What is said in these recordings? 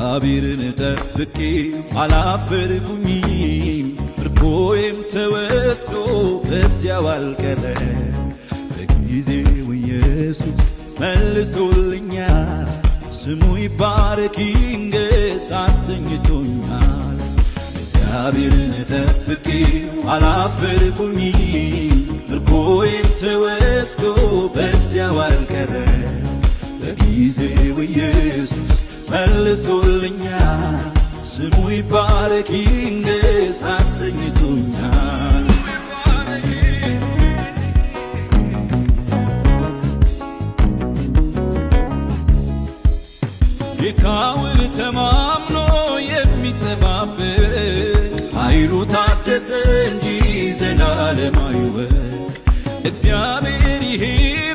እግዚአብሔርን ጠብቄ አላፈርኩኝም ምርኮዬም ተወስዶ በዚያው አልቀረ በጊዜው ኢየሱስ መልሶልኛል ስሙ ይባረክ ይንገስ አሰኝቶኛል እግዚአብሔርን ጠብቄ አላፈርኩኝም ምርኮዬም ተወስዶ በዚያው አልቀረ በጊዜው ኢየሱስ መልሶልኛል ስሙ ይባረክ ይንገስ አሰኝቶኛል ጌታውን ተማምኖ የሚጠባበቅ ኃይሉ ታደሰ እንጂ ዘላለም አይወድቅ እግዚአብሔር ይሄ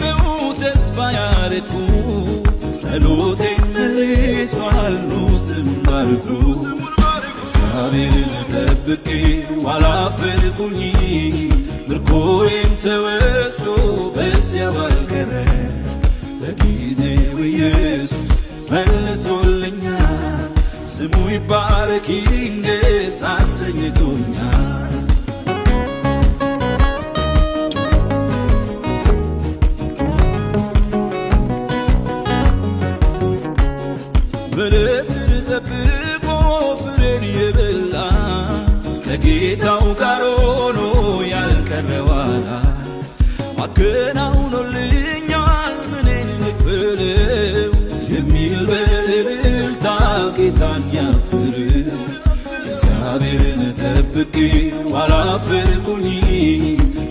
ነው ተስፋ ያረኩት ጸሎቴን መልሷል ኑ ስሙን ባርኩ እግዚአብሔርን ጠብቄ አላፈርኩኝም ምርኮዬም ተወስዶ በዚያው አልቀረ በጊዜው ኢየሱስ መልሶልኛል ስሙ ይባረክ ይንገስ አሰኝቶኛል በለስር ጠብቆ ፍሬን የበላ ከጌታው ጋር ሆኖ ያልቀረ ዋላ አከናውኖልኛል ምኔን ልክፈለው የሚል በእልልታ ጌታን ያክብር እግዚአብሔርን ጠብቄ አላፈርኩኝም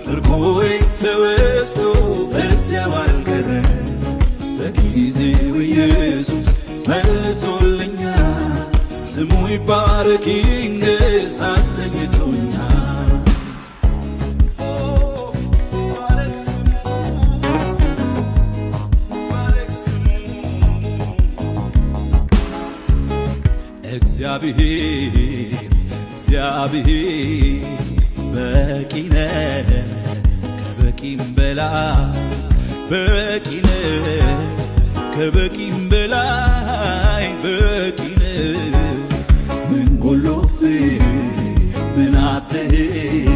ምርኮዬም ተወስዶ በዚያው አልቀረ በጊዜው ኢየሱስ መልሶልኛል ስሙ ይባረክ ይንገስ አሰኝቶኛል እግዚአብሔር በቂ ነው ከበቂም በላይ በቂ ነው ከበቂም በላይ በቂ ነው ምን ጎሎብህ ምን አጥተህ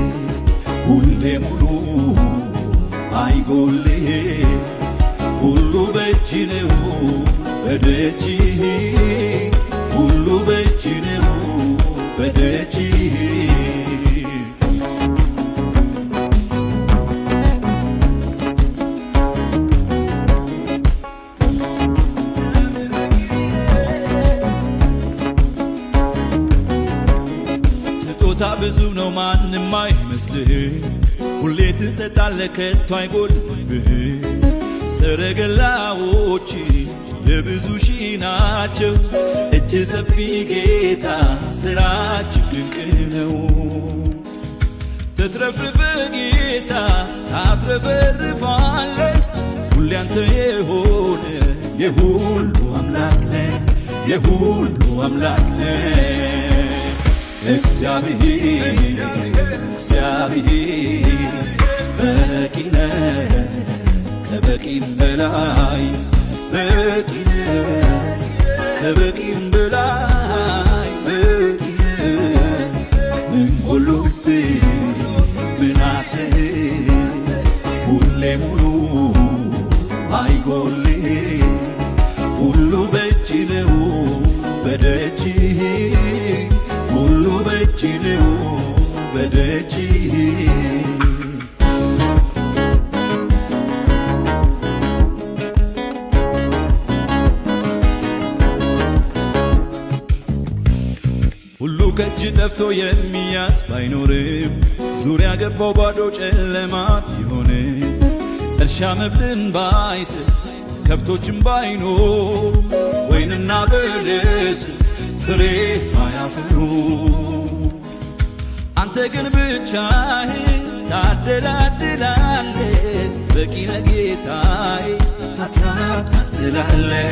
ሁሌ ሙሉ አይጎልህ ሁሉ በእጅ ነው በደጅህ ሁሉ በእጅ ነው በደጅህ ስጦታ ብዙ ነው ማንም አይመስልህ ሁሌ ትሰጣለህ ከቶ አይጎልብህ ሰረገላዎች የብዙ ሺህ ናቸው እጅ ሰፊ ጌታ ሥራችሁ ድንቅ ነው ተትረፍርፈ ጌታ ታትረፈርፋለህ ሁሌ አንተ የሆነ የሁሉ አምላክ ነህ የሁሉ አምላክ ነህ እግዚአብሔር በቂ ነህ ከበቂም በላይ በቂ ነህ ከበቂም በላይ በቂ ነህ ምን ጎሎብህ ምን አጥተህ ሁሌ ሙሉ አይጎልህ ሁሉ በእጅ ነው በደጅህ ሁሉ በእጅ ነው በደጅህ ሁሉ ከእጅ ጠፍቶ የሚያስ ባይኖርም ዙሪያ ገባው ባዶ ጨለማ ቢሆንም እርሻ መብልን ባይስብ ከብቶችም ባይኖር ወይንና በለስ ፍሬ ባያፈሩ አንተ ግን ብቻህን ታደላድላለህ በቂ ነህ ጌታዬ ሐሳብ ታስጥላለህ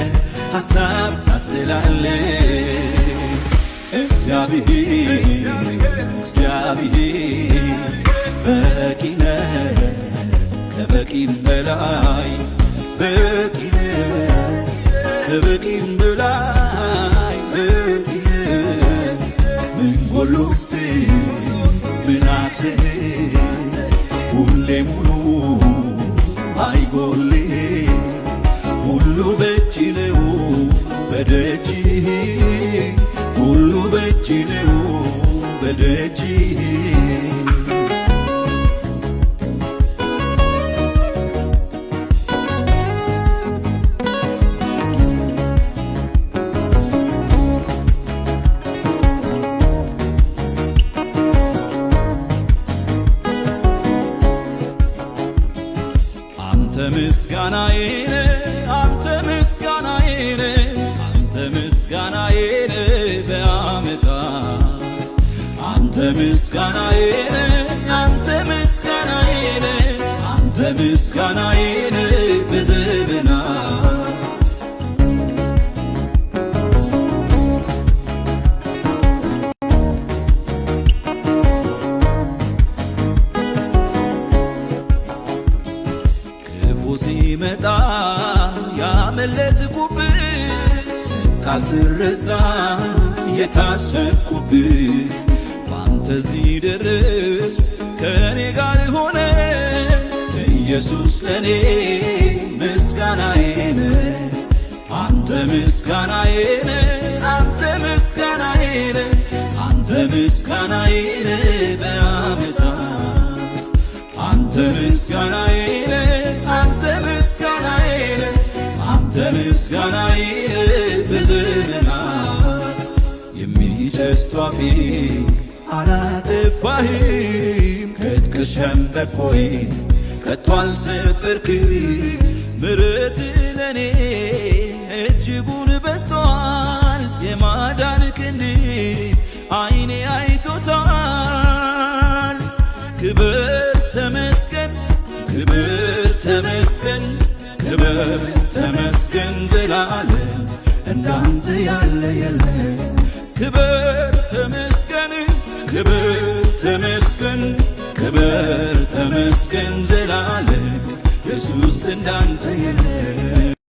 ሐሳብ ታስጥላለህ እግዚአብሔር በቂ ነህ ከበቂም በላይ በቂ ነህ ከበቂም በላይ በደጅህ ሁሉ በእጅ ነው በደጅህ አንተ ምስጋናዬ አንተ ምስጋናዬ አንተ ምስጋናዬ በዓመታት አንተ ምስጋናዬ አንተ ምስጋናዬ አንተ ምስጋናዬ በዘመናት ሲመጣ ያመለጥኩብህ ስጣል ስረሳ የታሰብኩብህ ባንተ እዚህ ደረስኩ ከኔ ጋር ሆነ ኢየሱስ ለኔ ምስጋናዬ ነህ አንተ ምስጋናዬ ነህ አንተ ምስጋናዬ ነህ አንተ ምስጋናዬ ነህ በዓመታት አንተ ምስጋናዬ ነህ አንተ ምስጋናዬ ነህ አንተ ምስጋናዬ ነህ በዘመናት የሚጨስ ጧፌ አላጠፋህም ከትከሻ ሸምበቆዬ ከቶ አልሰበርክም ምሕረትህ ለኔ እጅጉን በዝቶአል የማዳን ክንድ ዓይኔ አይቶታል ክብር ተመስገን ክብር ተመስገን ክብር ተመስገን ዘላለም እንዳንተ ያለ የለም ክብር ተመስገን ክብር ተመስገን ክብር ተመስገን ዘላለም ኢየሱስ እንዳንተ የለም